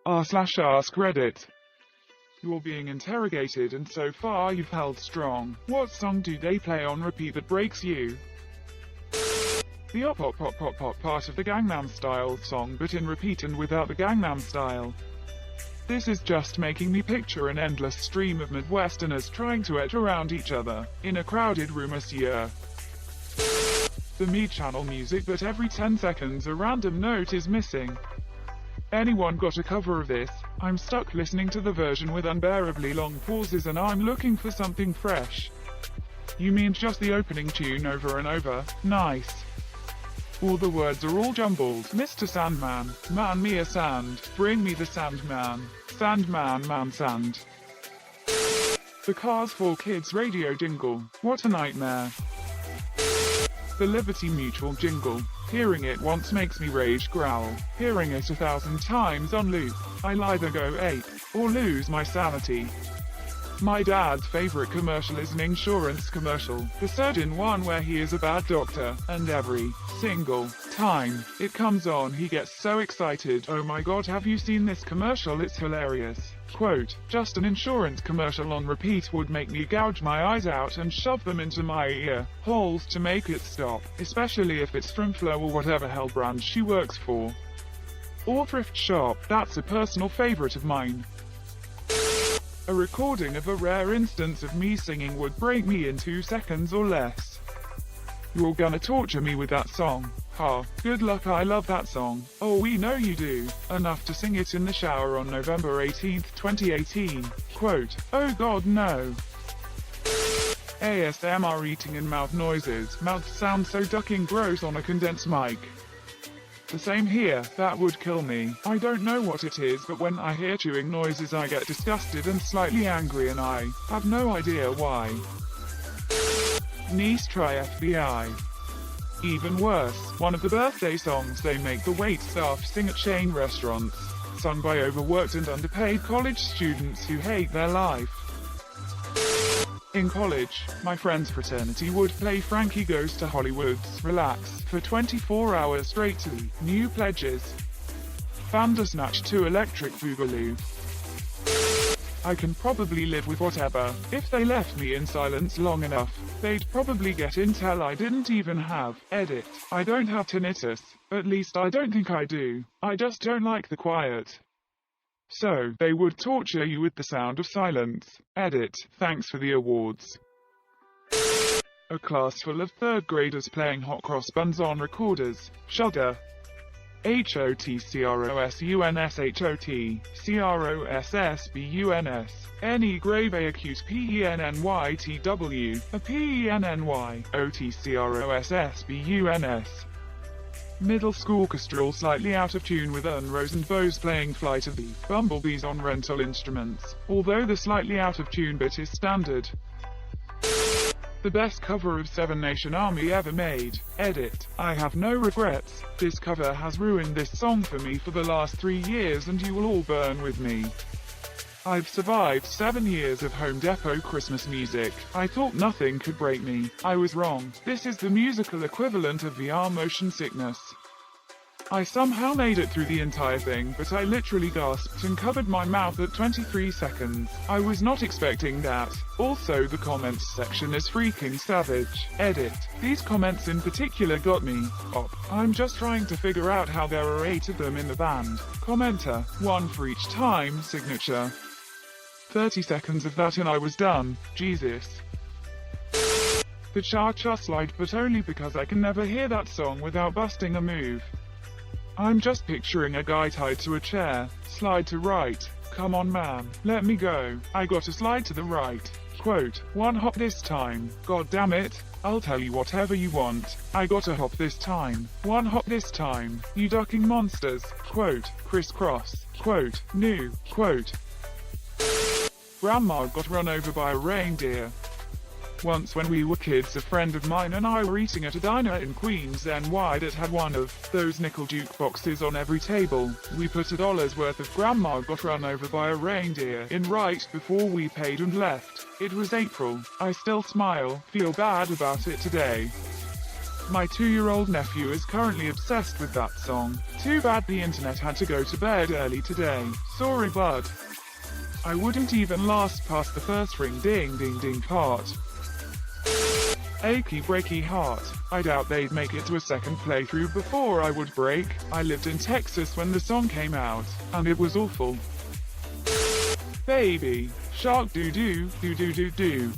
r/AskReddit. You're being interrogated and so far you've held strong. What song do they play on repeat that breaks you? The op pop pop pop pop part of the Gangnam Style song, but in repeat and without the Gangnam Style. This is just making me picture an endless stream of Midwesterners trying to et around each other in a crowded room this year. The Me channel music, but every 10 seconds a random note is missing. Anyone got a cover of this? I'm stuck listening to the version with unbearably long pauses and I'm looking for something fresh. You mean just the opening tune over and over? Nice. All the words are all jumbled. Mr. Sandman, man me a sand, bring me the Sandman, Sandman man sand. The Cars for Kids radio jingle, what a nightmare. The Liberty Mutual jingle, hearing it once makes me rage growl, hearing it 1,000 times on loop, I'll either go ape, or lose my sanity. My dad's favorite commercial is an insurance commercial, the certain one where he is a bad doctor, and every single time it comes on he gets so excited. Oh my god, have you seen this commercial? It's hilarious. Quote, just an insurance commercial on repeat would make me gouge my eyes out and shove them into my ear holes to make it stop, especially if it's from Flo or whatever hell brand she works for. Or Thrift Shop, that's a personal favorite of mine. A recording of a rare instance of me singing would break me in 2 seconds or less. You're gonna torture me with that song. Ha, good luck, I love that song. Oh, we know you do. Enough to sing it in the shower on November 18th, 2018. Quote, oh god no. ASMR eating and mouth noises. Mouth sounds so ducking gross on a condensed mic. The same here, that would kill me. I don't know what it is, but when I hear chewing noises I get disgusted and slightly angry and I have no idea why. Niece try FBI. Even worse, one of the birthday songs they make the wait staff sing at chain restaurants, sung by overworked and underpaid college students who hate their life. In college, my friend's fraternity would play Frankie Goes to Hollywood's Relax for 24 hours straight to New Pledges. Bandersnatch to Electric Boogaloo. I can probably live with whatever. If they left me in silence long enough, they'd probably get intel I didn't even have. Edit. I don't have tinnitus. At least I don't think I do. I just don't like the quiet. So, they would torture you with the sound of silence. Edit. Thanks for the awards. A class full of 3rd graders playing hot cross buns on recorders. Shudder. HOTCROSUNSHOT NE grave acute PENNYTW a PENNY OTCROSSBUNS. Middle school orchestral slightly out of tune with Unrose and Bose playing Flight of the Bumblebees on rental instruments, although the slightly out of tune bit is standard. The best cover of Seven Nation Army ever made. Edit. I have no regrets. This cover has ruined this song for me for the last 3 years and you will all burn with me. I've survived 7 years of Home Depot Christmas music. I thought nothing could break me. I was wrong. This is the musical equivalent of VR motion sickness. I somehow made it through the entire thing, but I literally gasped and covered my mouth at 23 seconds. I was not expecting that. Also, the comments section is freaking savage. Edit. These comments in particular got me. Op. I'm just trying to figure out how there are 8 of them in the band. Commenter. 1 for each time signature. 30 seconds of that and I was done. Jesus. The cha-cha slide, but only because I can never hear that song without busting a move. I'm just picturing a guy tied to a chair. Slide to right. Come on man, let me go. I gotta slide to the right. Quote, 1 hop this time. God damn it. I'll tell you whatever you want. I gotta hop this time. 1 hop this time. You ducking monsters. Quote, crisscross. Quote, new. Quote. Grandma got run over by a reindeer. Once when we were kids, a friend of mine and I were eating at a diner in Queens NY that had one of those nickel jukeboxes on every table. We put $1 worth of Grandma Got Run Over by a Reindeer in right before we paid and left. It was April. I still smile, feel bad about it today. My 2-year-old nephew is currently obsessed with that song. Too bad the internet had to go to bed early today. Sorry bud. I wouldn't even last past the first ring ding ding ding part. Achy breaky heart. I doubt they'd make it to a second playthrough before I would break. I lived in Texas when the song came out, and it was awful. Baby shark doo doo doo doo doo doo.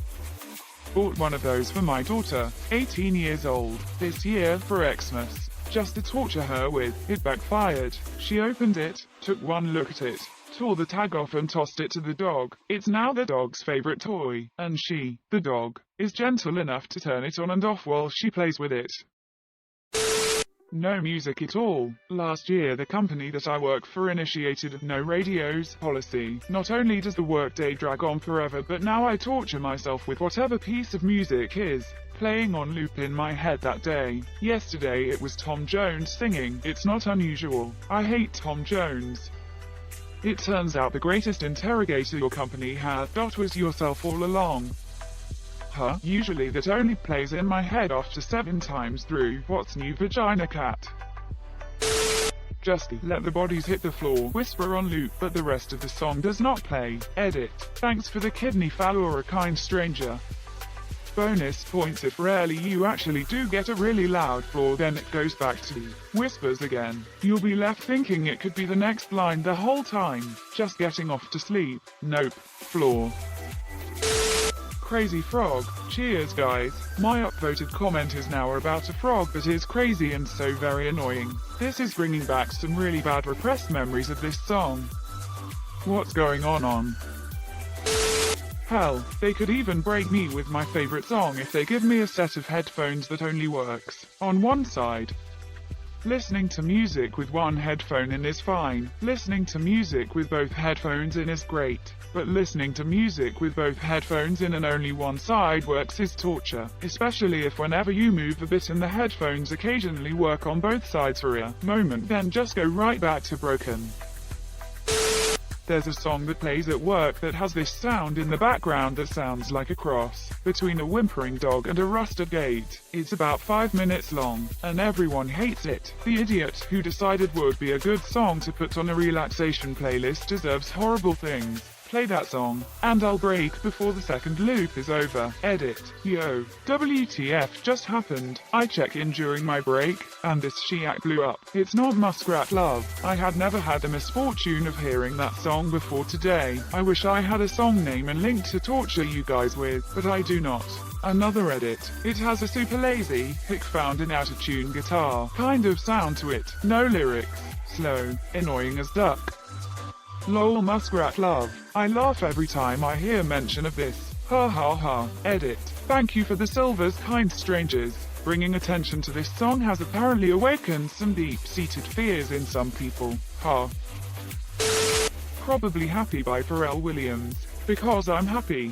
Bought one of those for my daughter, 18 years old, this year for Xmas, just to torture her with. It backfired. She opened it, took one look at it, tore the tag off and tossed it to the dog. It's now the dog's favorite toy, and she, the dog, is gentle enough to turn it on and off while she plays with it. No music at all. Last year the company that I work for initiated a no radios policy. Not only does the workday drag on forever, but now I torture myself with whatever piece of music is playing on loop in my head that day. Yesterday it was Tom Jones singing. It's not unusual. I hate Tom Jones. It turns out the greatest interrogator your company had was yourself all along. Huh? Usually that only plays in my head after 7 times through. What's new, vagina cat? Just let the bodies hit the floor, whisper on loop, but the rest of the song does not play. Edit. Thanks for the kidney foul or a kind stranger. Bonus points if rarely you actually do get a really loud floor, then it goes back to whispers again. You'll be left thinking it could be the next line the whole time, just getting off to sleep. Nope. Floor. Crazy frog. Cheers guys. My upvoted comment is now about a frog that is crazy and so very annoying. This is bringing back some really bad repressed memories of this song. What's going on? Hell, they could even break me with my favorite song if they give me a set of headphones that only works on one side. Listening to music with one headphone in is fine. Listening to music with both headphones in is great. But listening to music with both headphones in and only one side works is torture. Especially if whenever you move a bit and the headphones occasionally work on both sides for a moment, then just go right back to broken. There's a song that plays at work that has this sound in the background that sounds like a cross between a whimpering dog and a rusted gate. It's about 5 minutes long, and everyone hates it. The idiot who decided would be a good song to put on a relaxation playlist deserves horrible things. Play that song, and I'll break before the second loop is over. Edit. Yo, WTF just happened. I check in during my break, and this Shiak blew up. It's not Muskrat Love. I had never had the misfortune of hearing that song before today. I wish I had a song name and link to torture you guys with, but I do not. Another edit. It has a super lazy, hick found in out-of-tune guitar kind of sound to it. No lyrics. Slow. Annoying as duck. Lol Muskrat Love. I laugh every time I hear mention of this. Ha ha ha. Edit. Thank you for the silvers, kind strangers. Bringing attention to this song has apparently awakened some deep-seated fears in some people. Ha. Probably Happy by Pharrell Williams. Because I'm happy.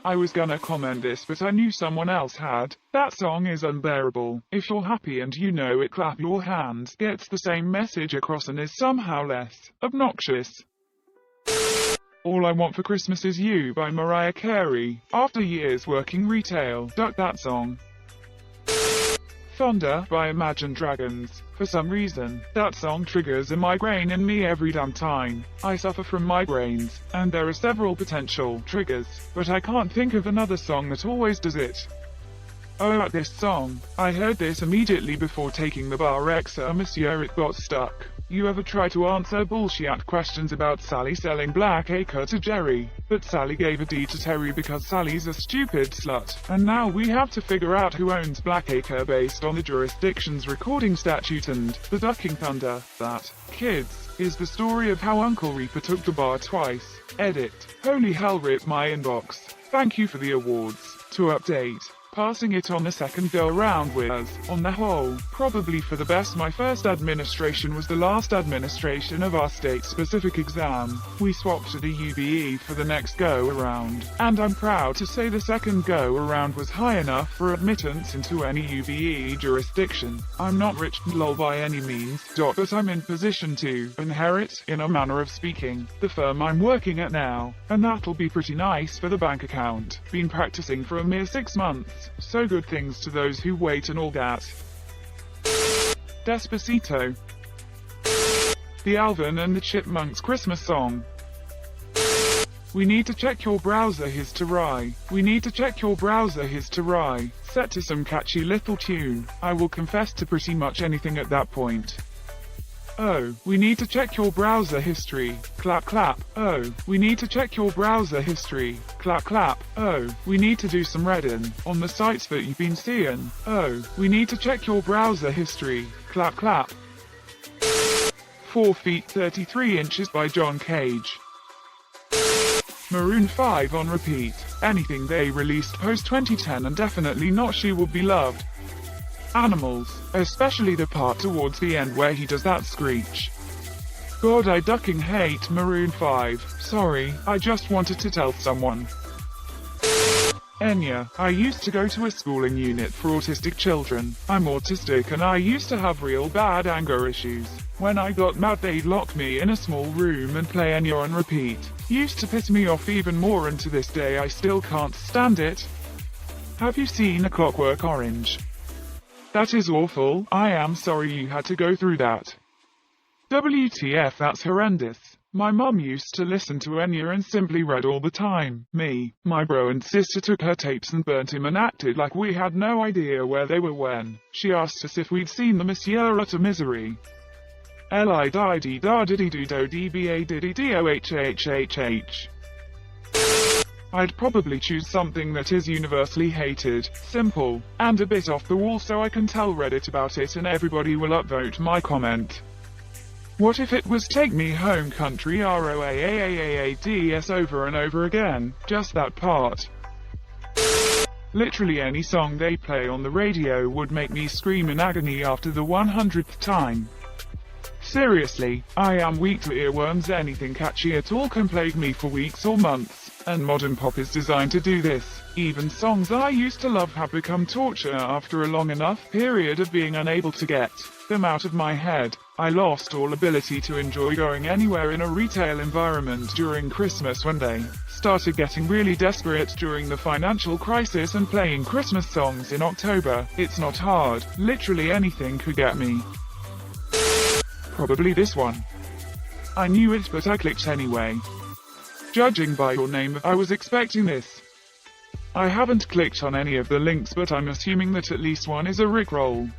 I was gonna comment this, but I knew someone else had. That song is unbearable. If you're happy and you know it, clap your hands. Gets the same message across and is somehow less obnoxious. All I Want for Christmas Is You by Mariah Carey. After years working retail, duck that song. Thunder by Imagine Dragons. For some reason, that song triggers a migraine in me every damn time. I suffer from migraines, and there are several potential triggers, but I can't think of another song that always does it. Oh, this song. I heard this immediately before taking the bar exam monsieur, it got stuck. You ever try to answer bullshit questions about Sally selling Blackacre to Jerry, but Sally gave a D to Terry because Sally's a stupid slut, and now we have to figure out who owns Blackacre based on the jurisdiction's recording statute and the ducking thunder. That, kids, is the story of how Uncle Reaper took the bar twice. Edit. Holy hell, rip my inbox. Thank you for the awards. To update. Passing it on the second go-around was, on the whole, probably for the best. My first administration was the last administration of our state-specific exam. We swapped to the UBE for the next go-around, and I'm proud to say the second go-around was high enough for admittance into any UBE jurisdiction. I'm not rich lol by any means, but I'm in position to inherit, in a manner of speaking, the firm I'm working at now, and that'll be pretty nice for the bank account. Been practicing for a mere 6 months. words, so good things to those who wait and all that. Despacito. The Alvin and the Chipmunks Christmas song. We need to check your browser history. We need to check your browser history. Set to some catchy little tune. I will confess to pretty much anything at that point. Oh, we need to check your browser history. Clap clap. Oh, we need to check your browser history. Clap clap. Oh, we need to do some reading on the sites that you've been seeing. Oh, we need to check your browser history. Clap clap. 4 feet 33 inches by John Cage. Maroon 5 on repeat. Anything they released post 2010 and definitely not She Will Be Loved. Animals, especially the part towards the end where he does that screech. God, I ducking hate Maroon 5. Sorry, I just wanted to tell someone. Enya, I used to go to a schooling unit for autistic children. I'm autistic and I used to have real bad anger issues. When I got mad they'd lock me in a small room and play Enya on repeat. Used to piss me off even more, and to this day I still can't stand it. Have you seen A Clockwork Orange? That is awful. I am sorry you had to go through that. WTF, that's horrendous. My mum used to listen to Enya and simply read all the time. Me, my bro and sister took her tapes and burnt him and acted like we had no idea where they were when she asked us if we'd seen the Monsieur Utter Misery. L-I-D-I-D-D-O-D-B-A-D-D-D-O-H-H-H-H. I'd probably choose something that is universally hated, simple, and a bit off the wall so I can tell Reddit about it and everybody will upvote my comment. What if it was Take Me Home Country ROAAAAADS over and over again, just that part? Literally any song they play on the radio would make me scream in agony after the 100th time. Seriously, I am weak to earworms. Anything catchy at all can plague me for weeks or months, and modern pop is designed to do this. Even songs I used to love have become torture after a long enough period of being unable to get them out of my head. I lost all ability to enjoy going anywhere in a retail environment during Christmas when they started getting really desperate during the financial crisis and playing Christmas songs in October. It's not hard, literally anything could get me. Probably this one. I knew it but I clicked anyway. Judging by your name, I was expecting this. I haven't clicked on any of the links but I'm assuming that at least one is a Rickroll.